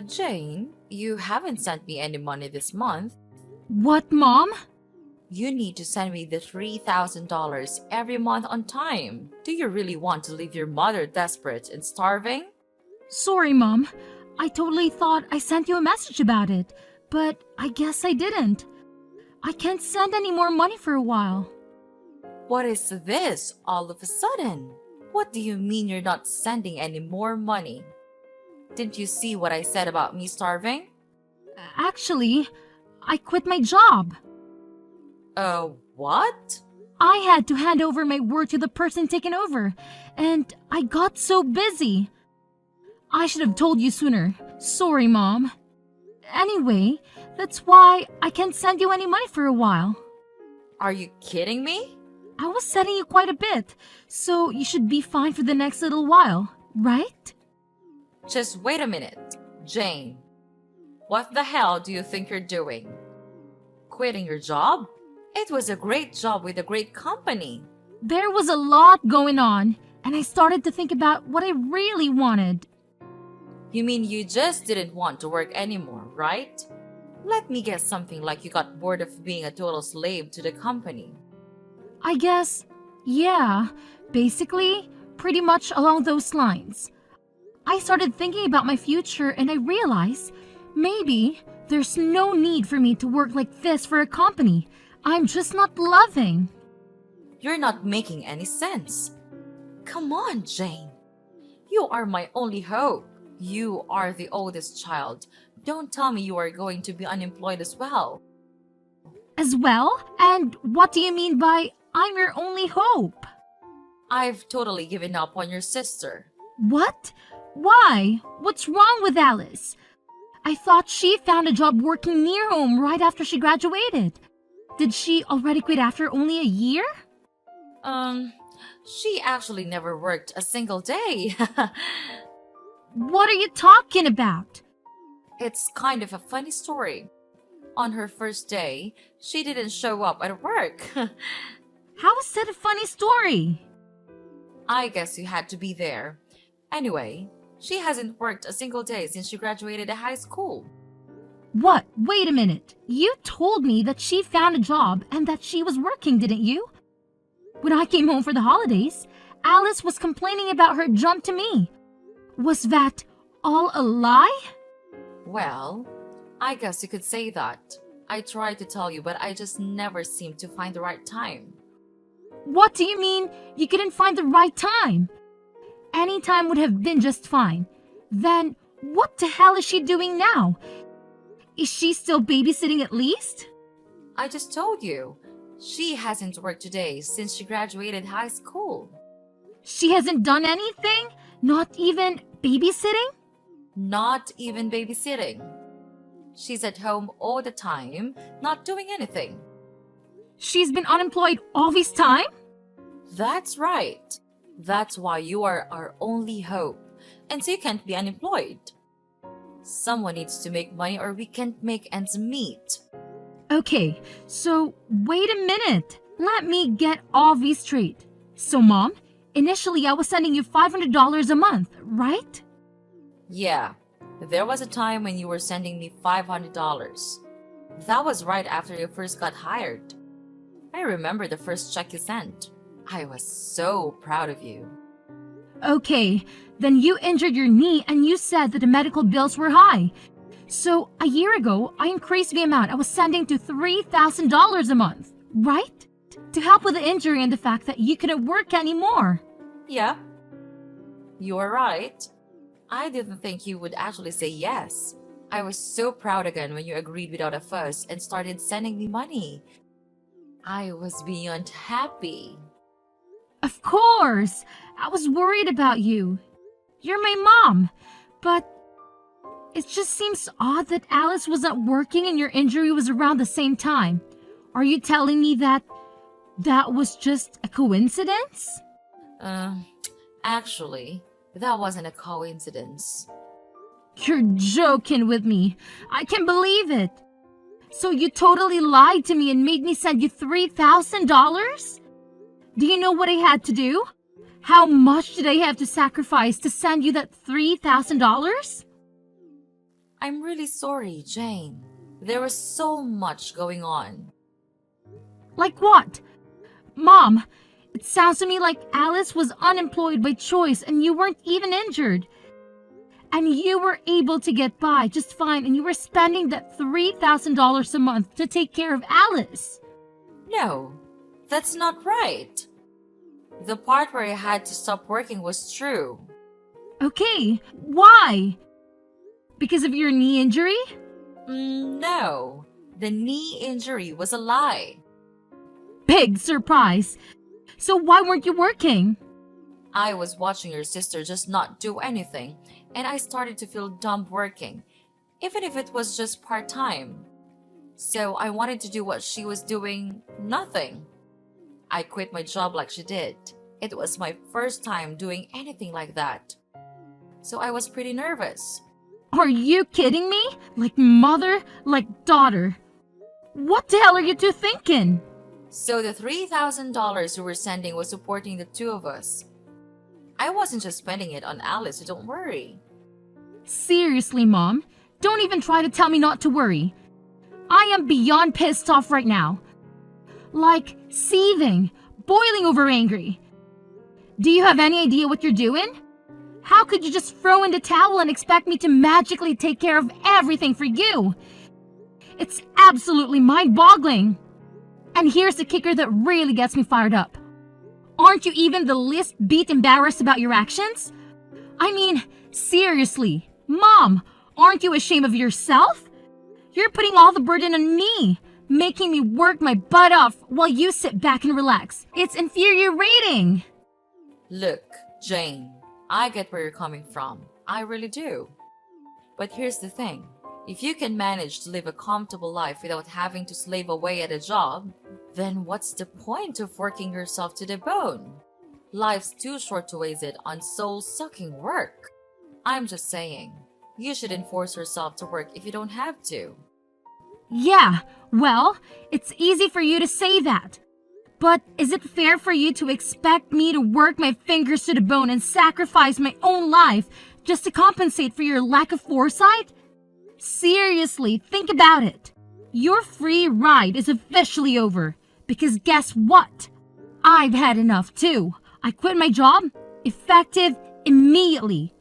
Jane, you haven't sent me any money this month. What, Mom? You need to send me the $3,000 every month on time. Do you really want to leave your mother desperate and starving? Sorry, Mom. I totally thought I sent you a message about it, but I guess I didn't. I can't send any more money for a while. What is this all of a sudden? What do you mean you're not sending any more money? Didn't you see what I said about me starving? Actually, I quit my job. What? I had to hand over my work to the person taking over, and I got so busy. I should have told you sooner. Sorry, Mom. Anyway, that's why I can't send you any money for a while. Are you kidding me? I was sending you quite a bit, so you should be fine for the next little while, right? Just wait a minute, Jane. What the hell do you think you're doing? Quitting your job? It was a great job with a great company. There was a lot going on, and I started to think about what I really wanted. You mean you just didn't want to work anymore, right? Let me guess, something like you got bored of being a total slave to the company. I guess, yeah, basically, pretty much along those lines. I started thinking about my future and I realized maybe there's no need for me to work like this for a company I'm just not loving. You're not making any sense. Come on, Jane. You are my only hope. You are the oldest child. Don't tell me you are going to be unemployed as well. As well? And what do you mean by I'm your only hope? I've totally given up on your sister. What? Why? What's wrong with Alice? I thought she found a job working near home right after she graduated. Did she already quit after only a year? She actually never worked a single day. What are you talking about? It's kind of a funny story. On her first day, she didn't show up at work. How is that a funny story? I guess you had to be there. Anyway, she hasn't worked a single day since she graduated high school. What? Wait a minute. You told me that she found a job and that she was working, didn't you? When I came home for the holidays, Alice was complaining about her jump to me. Was that all a lie? Well, I guess you could say that. I tried to tell you, but I just never seemed to find the right time. What do you mean you couldn't find the right time? Any time would have been just fine. Then what the hell is she doing now? Is she still babysitting at least? I just told you. She hasn't worked today since she graduated high school. She hasn't done anything? Not even babysitting? Not even babysitting. She's at home all the time, not doing anything. She's been unemployed all this time? That's right. That's why you are our only hope, and so you can't be unemployed. Someone needs to make money or we can't make ends meet. Okay, so wait a minute. Let me get all these straight. So, Mom, initially I was sending you $500 a month, right? Yeah, there was a time when you were sending me $500. That was right after you first got hired. I remember the first check you sent. I was so proud of you. Okay, then you injured your knee and you said that the medical bills were high. So a year ago, I increased the amount I was sending to $3,000 a month, right? To help with the injury and the fact that you couldn't work anymore. Yeah, you are right. I didn't think you would actually say yes. I was so proud again when you agreed without a fuss and started sending me money. I was beyond happy. Of course! I was worried about you. You're my mom. But it just seems odd that Alice wasn't working and your injury was around the same time. Are you telling me that was just a coincidence? Actually, that wasn't a coincidence. You're joking with me. I can't believe it. So you totally lied to me and made me send you $3,000? Do you know what I had to do? How much did I have to sacrifice to send you that $3,000? I'm really sorry, Jane. There was so much going on. Like what? Mom, it sounds to me like Alice was unemployed by choice and you weren't even injured. And you were able to get by just fine and you were spending that $3,000 a month to take care of Alice. No, that's not right. The part where I had to stop working was true. Okay, why? Because of your knee injury? No, the knee injury was a lie. Big surprise. So why weren't you working? I was watching your sister just not do anything, and I started to feel dumb working, even if it was just part-time. So I wanted to do what she was doing, nothing. I quit my job like she did. It was my first time doing anything like that. So I was pretty nervous. Are you kidding me? Like mother, like daughter. What the hell are you two thinking? So the $3,000 you were sending was supporting the two of us. I wasn't just spending it on Alice, so don't worry. Seriously, Mom, don't even try to tell me not to worry. I am beyond pissed off right now. Like seething, boiling over angry. Do you have any idea what you're doing? How could you just throw in the towel and expect me to magically take care of everything for you? It's absolutely mind-boggling. And here's the kicker that really gets me fired up. Aren't you even the least bit embarrassed about your actions? I mean, seriously, Mom, aren't you ashamed of yourself? You're putting all the burden on me, making me work my butt off while you sit back and relax. It's infuriating. Look, Jane, I get where you're coming from. I really do. But here's the thing. If you can manage to live a comfortable life without having to slave away at a job, then what's the point of working yourself to the bone? Life's too short to waste it on soul-sucking work. I'm just saying, you shouldn't force yourself to work if you don't have to. Yeah, well, it's easy for you to say that. But is it fair for you to expect me to work my fingers to the bone and sacrifice my own life just to compensate for your lack of foresight? Seriously, think about it. Your free ride is officially over. Because guess what? I've had enough too. I quit my job, effective immediately.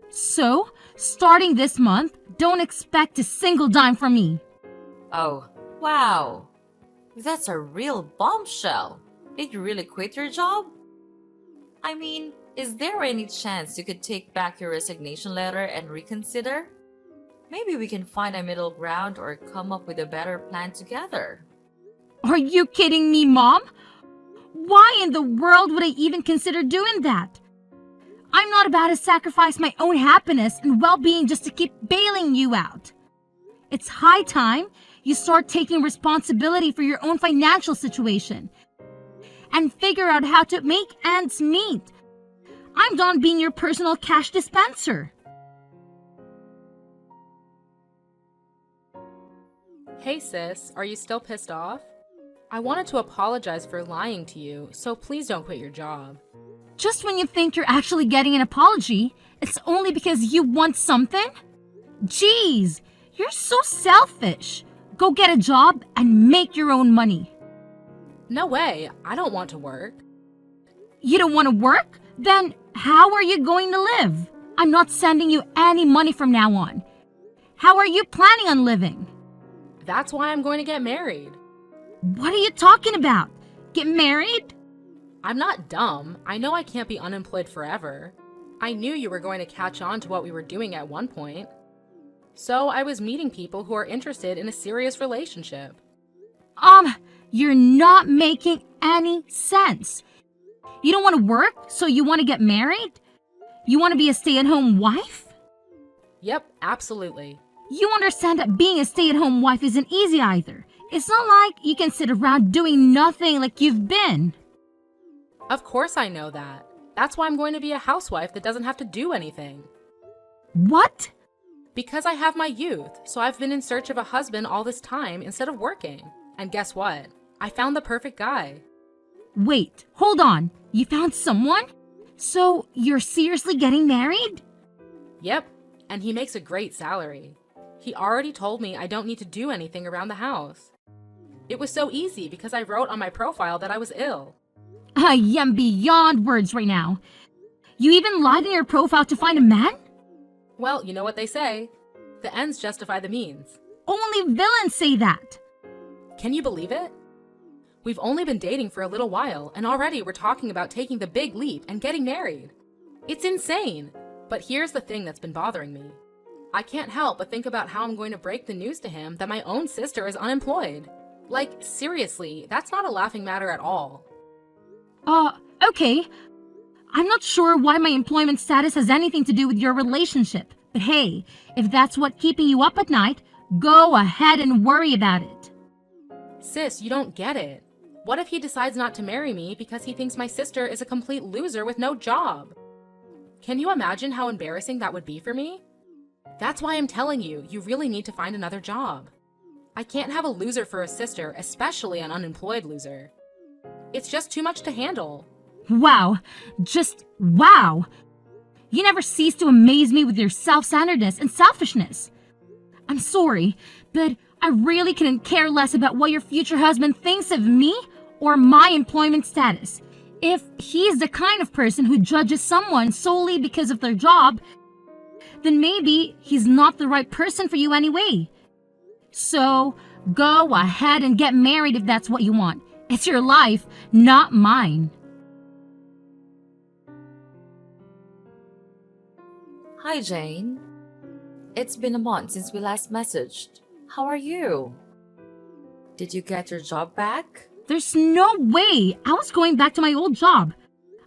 So, starting this month, don't expect a single dime from me. Oh, wow. That's a real bombshell. Did you really quit your job? I mean, is there any chance you could take back your resignation letter and reconsider? Maybe we can find a middle ground or come up with a better plan together. Are you kidding me, Mom? Why in the world would I even consider doing that? I'm not about to sacrifice my own happiness and well-being just to keep bailing you out. It's high time you start taking responsibility for your own financial situation and figure out how to make ends meet. I'm done being your personal cash dispenser. Hey sis, are you still pissed off? I wanted to apologize for lying to you, so please don't quit your job. Just when you think you're actually getting an apology, it's only because you want something? Jeez, you're so selfish. Go get a job and make your own money. No way, I don't want to work. You don't want to work? Then how are you going to live? I'm not sending you any money from now on. How are you planning on living? That's why I'm going to get married. What are you talking about? Get married? I'm not dumb. I know I can't be unemployed forever. I knew you were going to catch on to what we were doing at one point. So I was meeting people who are interested in a serious relationship. You're not making any sense. You don't want to work, so you want to get married? You want to be a stay-at-home wife? Yep, absolutely. You understand that being a stay-at-home wife isn't easy either. It's not like you can sit around doing nothing like you've been. Of course I know that. That's why I'm going to be a housewife that doesn't have to do anything. What? Because I have my youth, so I've been in search of a husband all this time instead of working. And guess what? I found the perfect guy. Wait, hold on. You found someone? So you're seriously getting married? Yep, and he makes a great salary. He already told me I don't need to do anything around the house. It was so easy because I wrote on my profile that I was ill. I am beyond words right now. You even lied in your profile to find a man? Well, you know what they say. The ends justify the means. Only villains say that. Can you believe it? We've only been dating for a little while, and already we're talking about taking the big leap and getting married. It's insane. But here's the thing that's been bothering me. I can't help but think about how I'm going to break the news to him that my own sister is unemployed. Like, seriously, that's not a laughing matter at all. Okay. I'm not sure why my employment status has anything to do with your relationship. But hey, if that's what's keeping you up at night, go ahead and worry about it. Sis, you don't get it. What if he decides not to marry me because he thinks my sister is a complete loser with no job? Can you imagine how embarrassing that would be for me? That's why I'm telling you, you really need to find another job. I can't have a loser for a sister, especially an unemployed loser. It's just too much to handle. Wow. Just wow. You never cease to amaze me with your self-centeredness and selfishness. I'm sorry, but I really couldn't care less about what your future husband thinks of me or my employment status. If he's the kind of person who judges someone solely because of their job, then maybe he's not the right person for you anyway. So, go ahead and get married if that's what you want. It's your life, not mine. Hi, Jane. It's been a month since we last messaged. How are you? Did you get your job back? There's no way I was going back to my old job.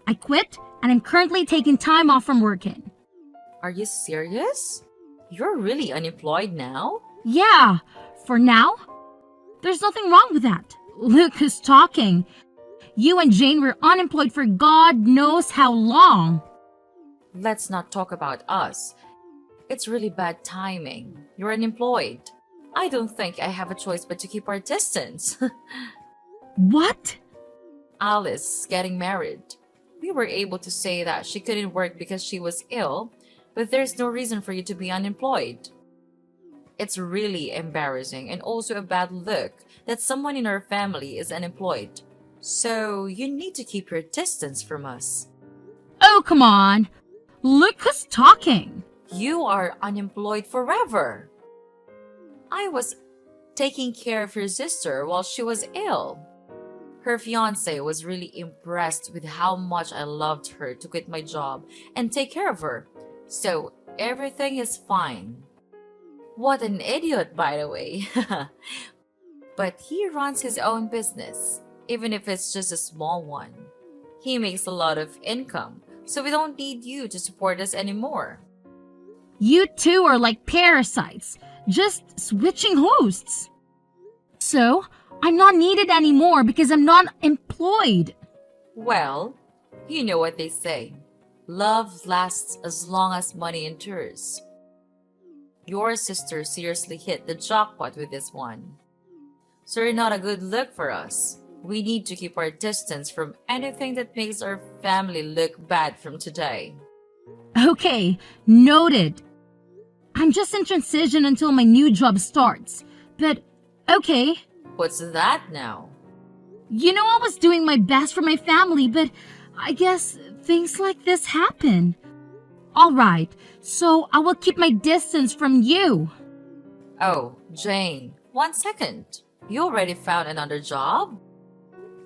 I quit and I'm currently taking time off from working. Are you serious? You're really unemployed now? Yeah, for now. There's nothing wrong with that. Look who's talking. You and Jane were unemployed for God knows how long. Let's not talk about us. It's really bad timing. You're unemployed. I don't think I have a choice but to keep our distance. What? Alice getting married. We were able to say that she couldn't work because she was ill, but there's no reason for you to be unemployed. It's really embarrassing and also a bad look that someone in our family is unemployed. So you need to keep your distance from us. Oh, come on. Look who's talking. You are unemployed forever. I was taking care of your sister while she was ill. Her fiance was really impressed with how much I loved her to quit my job and take care of her. So everything is fine. What an idiot, by the way. But he runs his own business, even if it's just a small one. He makes a lot of income, so we don't need you to support us anymore. You two are like parasites, just switching hosts. So, I'm not needed anymore because I'm not employed. Well, you know what they say. Love lasts as long as money endures. Your sister seriously hit the jackpot with this one. So you're not a good look for us. We need to keep our distance from anything that makes our family look bad from today. Okay, noted. I'm just in transition until my new job starts. But, okay. What's that now? You know, I was doing my best for my family, but I guess things like this happen. Alright, so I will keep my distance from you. Oh, Jane, 1 second. You already found another job?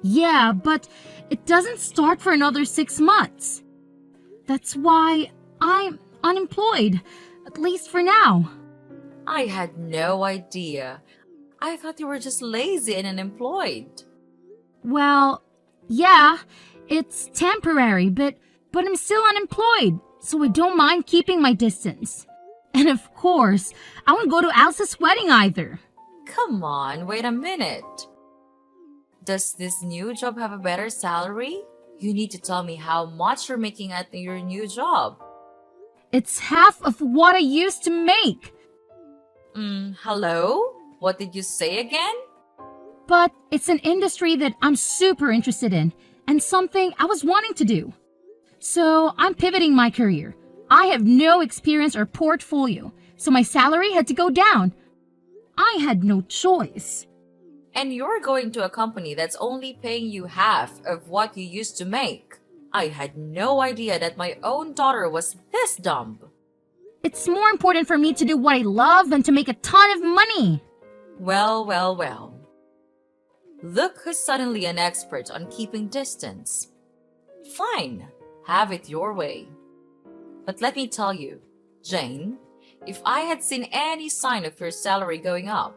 Yeah, but it doesn't start for another 6 months. That's why I'm unemployed, at least for now. I had no idea. I thought you were just lazy and unemployed. Well, yeah, it's temporary, but I'm still unemployed, so I don't mind keeping my distance. And of course, I won't go to Alice's wedding either. Come on, wait a minute. Does this new job have a better salary? You need to tell me how much you're making at your new job. It's half of what I used to make. Hello? What did you say again? But it's an industry that I'm super interested in and something I was wanting to do. So I'm pivoting my career. I have no experience or portfolio, so my salary had to go down. I had no choice. And you're going to a company that's only paying you half of what you used to make. I had no idea that my own daughter was this dumb. It's more important for me to do what I love than to make a ton of money. Well, well, well. Look who's suddenly an expert on keeping distance. Fine, have it your way. But let me tell you, Jane, if I had seen any sign of your salary going up,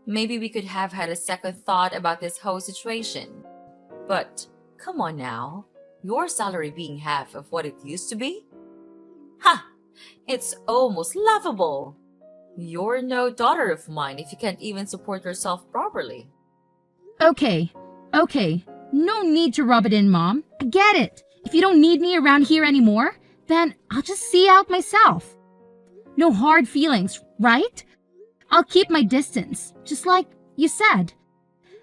maybe we could have had a second thought about this whole situation. But come on now, your salary being half of what it used to be? Ha! It's almost laughable. You're no daughter of mine if you can't even support yourself properly. Okay. No need to rub it in, Mom. I get it. If you don't need me around here anymore, then I'll just see out myself. No hard feelings, right? I'll keep my distance, just like you said.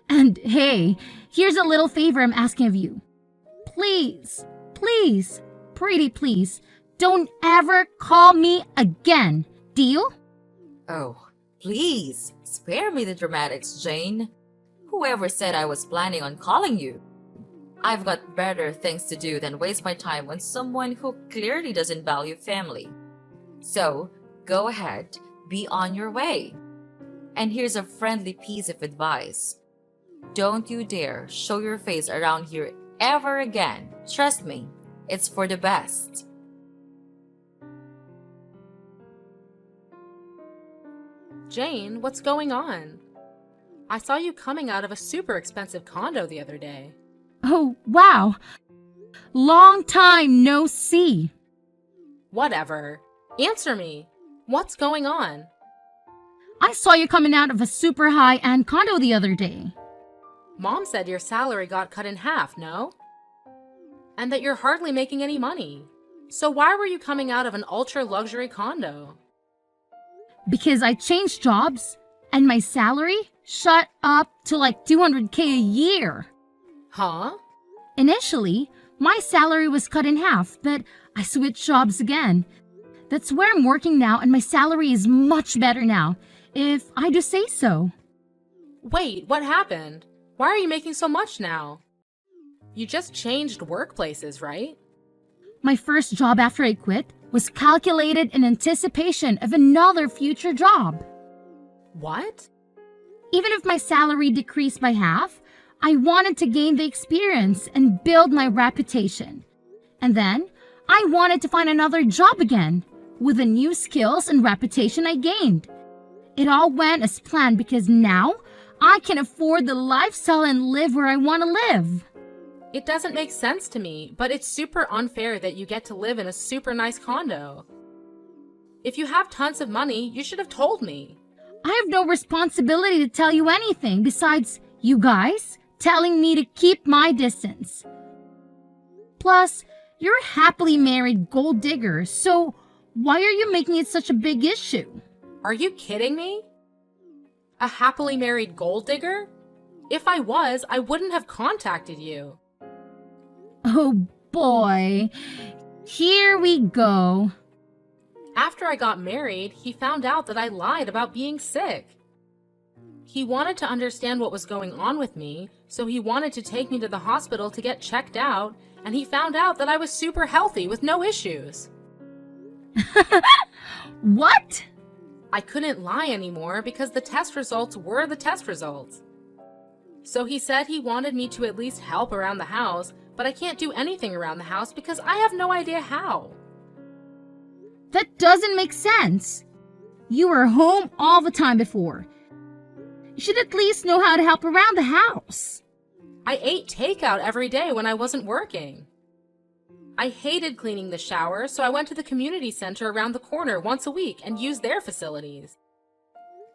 And hey, here's a little favor I'm asking of you. Please, pretty please, don't ever call me again. Deal? Oh, please, spare me the dramatics, Jane. Whoever said I was planning on calling you? I've got better things to do than waste my time on someone who clearly doesn't value family. So, go ahead, be on your way. And here's a friendly piece of advice. Don't you dare show your face around here ever again. Trust me, it's for the best. Jane, what's going on? I saw you coming out of a super expensive condo the other day. Oh, wow. Long time no see. Whatever. Answer me. What's going on? I saw you coming out of a super high-end condo the other day. Mom said your salary got cut in half, no? And that you're hardly making any money. So why were you coming out of an ultra-luxury condo? Because I changed jobs and my salary shot up to like $200K a year. Huh? Initially, my salary was cut in half, but I switched jobs again. That's where I'm working now, and my salary is much better now, if I do say so. Wait, what happened? Why are you making so much now? You just changed workplaces, right? My first job after I quit was calculated in anticipation of another future job. What? Even if my salary decreased by half, I wanted to gain the experience and build my reputation. And then, I wanted to find another job again, with the new skills and reputation I gained. It all went as planned because now, I can afford the lifestyle and live where I want to live. It doesn't make sense to me, but it's super unfair that you get to live in a super nice condo. If you have tons of money, you should have told me. I have no responsibility to tell you anything besides you guys telling me to keep my distance. Plus, you're a happily married gold digger, so why are you making it such a big issue? Are you kidding me? A happily married gold digger? If I was, I wouldn't have contacted you. Oh boy, here we go. After I got married, he found out that I lied about being sick. He wanted to understand what was going on with me, so he wanted to take me to the hospital to get checked out, and he found out that I was super healthy with no issues. What? I couldn't lie anymore because the test results were the test results. So he said he wanted me to at least help around the house, but I can't do anything around the house because I have no idea how. That doesn't make sense. You were home all the time before. You should at least know how to help around the house. I ate takeout every day when I wasn't working. I hated cleaning the shower, so I went to the community center around the corner once a week and used their facilities.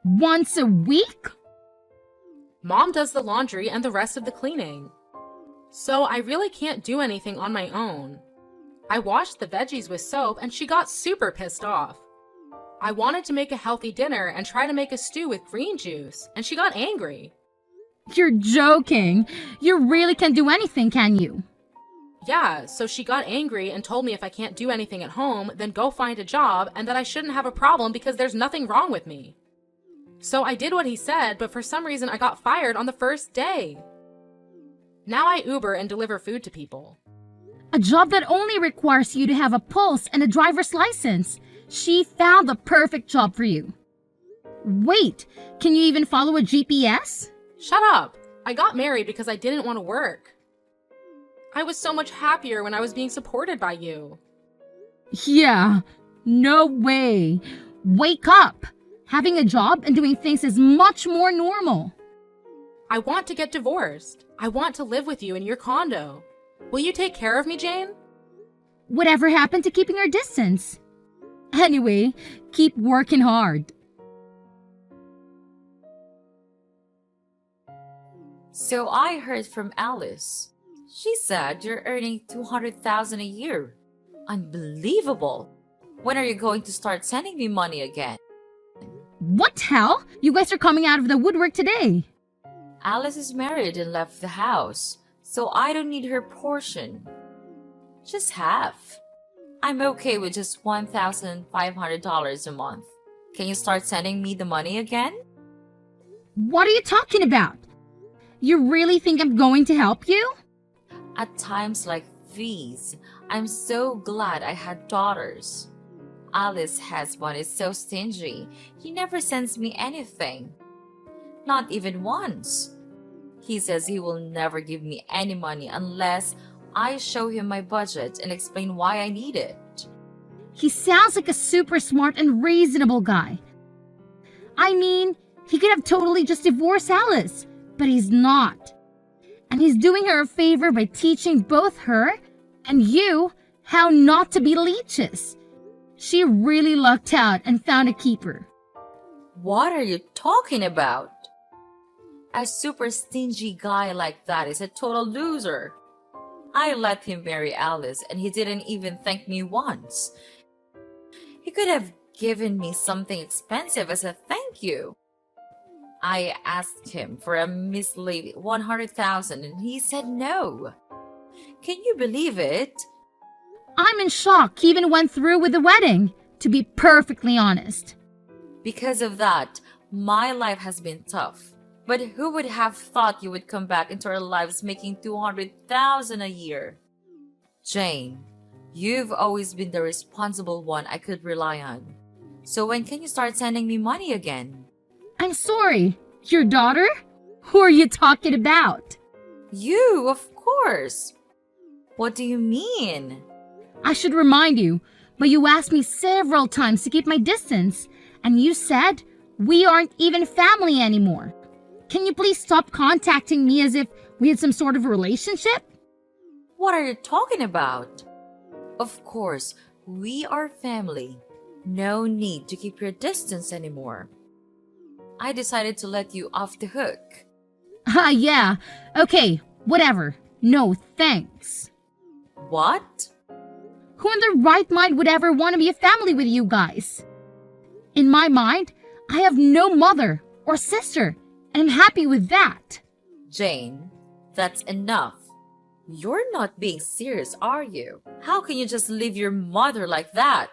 Once a week? Mom does the laundry and the rest of the cleaning. So I really can't do anything on my own. I washed the veggies with soap and she got super pissed off. I wanted to make a healthy dinner and try to make a stew with green juice, and she got angry. You're joking. You really can't do anything, can you? Yeah, so she got angry and told me if I can't do anything at home, then go find a job and that I shouldn't have a problem because there's nothing wrong with me. So I did what he said, but for some reason I got fired on the first day. Now I Uber and deliver food to people. A job that only requires you to have a pulse and a driver's license. She found the perfect job for you. Wait, can you even follow a GPS? Shut up! I got married because I didn't want to work. I was so much happier when I was being supported by you. Yeah, no way. Wake up. Having a job and doing things is much more normal. I want to get divorced. I want to live with you in your condo. Will you take care of me, Jane? Whatever happened to keeping our distance? Anyway, keep working hard. So I heard from Alice. She said you're earning $200,000 a year. Unbelievable. When are you going to start sending me money again? What hell? You guys are coming out of the woodwork today. Alice is married and left the house, so I don't need her portion. Just half. I'm okay with just $1,500 a month. Can you start sending me the money again? What are you talking about? You really think I'm going to help you? At times like these, I'm so glad I had daughters. Alice's husband is so stingy. He never sends me anything. Not even once. He says he will never give me any money unless I show him my budget and explain why I need it. He sounds like a super smart and reasonable guy. I mean, he could have totally just divorced Alice, but he's not. And he's doing her a favor by teaching both her and you how not to be leeches. She really lucked out and found a keeper. What are you talking about? A super stingy guy like that is a total loser. I let him marry Alice and he didn't even thank me once. He could have given me something expensive as a thank you. I asked him for a measly $100,000 and he said no. Can you believe it? I'm in shock he even went through with the wedding, to be perfectly honest. Because of that, my life has been tough. But who would have thought you would come back into our lives making $200,000 a year? Jane, you've always been the responsible one I could rely on. So when can you start sending me money again? I'm sorry, your daughter? Who are you talking about? You, of course. What do you mean? I should remind you, but you asked me several times to keep my distance, and you said we aren't even family anymore. Can you please stop contacting me as if we had some sort of relationship? What are you talking about? Of course, we are family. No need to keep your distance anymore. I decided to let you off the hook. Yeah. Okay, whatever. No, thanks. What? Who in their right mind would ever want to be a family with you guys? In my mind, I have no mother or sister, and I'm happy with that. Jane, that's enough. You're not being serious, are you? How can you just leave your mother like that?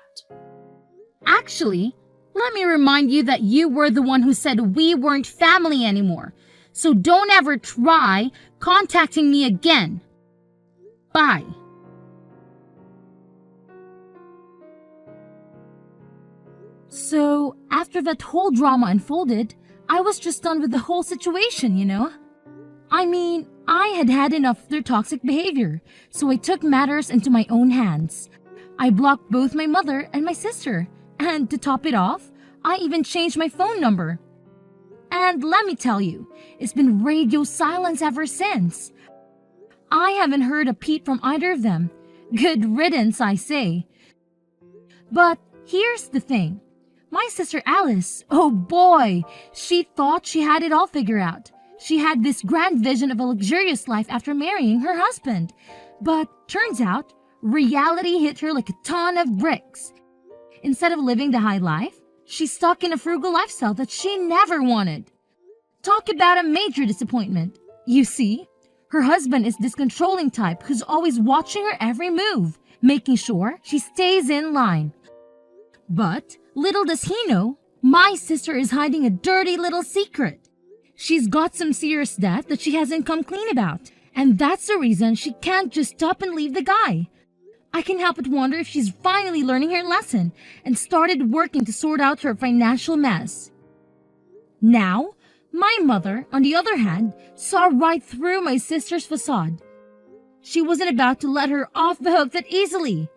Actually, let me remind you that you were the one who said we weren't family anymore. So don't ever try contacting me again. Bye. So, after that whole drama unfolded, I was just done with the whole situation, you know? I mean, I had had enough of their toxic behavior, so I took matters into my own hands. I blocked both my mother and my sister, and to top it off, I even changed my phone number. And let me tell you, it's been radio silence ever since. I haven't heard a peep from either of them. Good riddance, I say. But here's the thing. My sister Alice, oh boy, she thought she had it all figured out. She had this grand vision of a luxurious life after marrying her husband. But turns out, reality hit her like a ton of bricks. Instead of living the high life, she's stuck in a frugal lifestyle that she never wanted. Talk about a major disappointment. You see, Her husband is this controlling type who's always watching her every move, making sure she stays in line. But little does he know, my sister is hiding a dirty little secret. She's got some serious debt that she hasn't come clean about, and that's the reason she can't just up and leave the guy. I can help but wonder if she's finally learning her lesson and started working to sort out her financial mess. Now, my mother, on the other hand, saw right through my sister's facade. She wasn't about to let her off the hook that easily.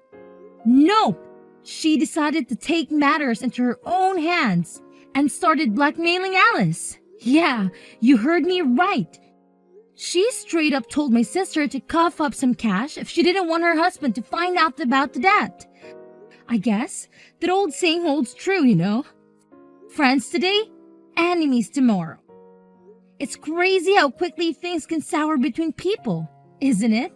Nope! She decided to take matters into her own hands and started blackmailing Alice. Yeah, you heard me right. She straight up told my sister to cough up some cash if she didn't want her husband to find out about the debt. I guess that old saying holds true, you know. Friends today, enemies tomorrow. It's crazy how quickly things can sour between people, isn't it?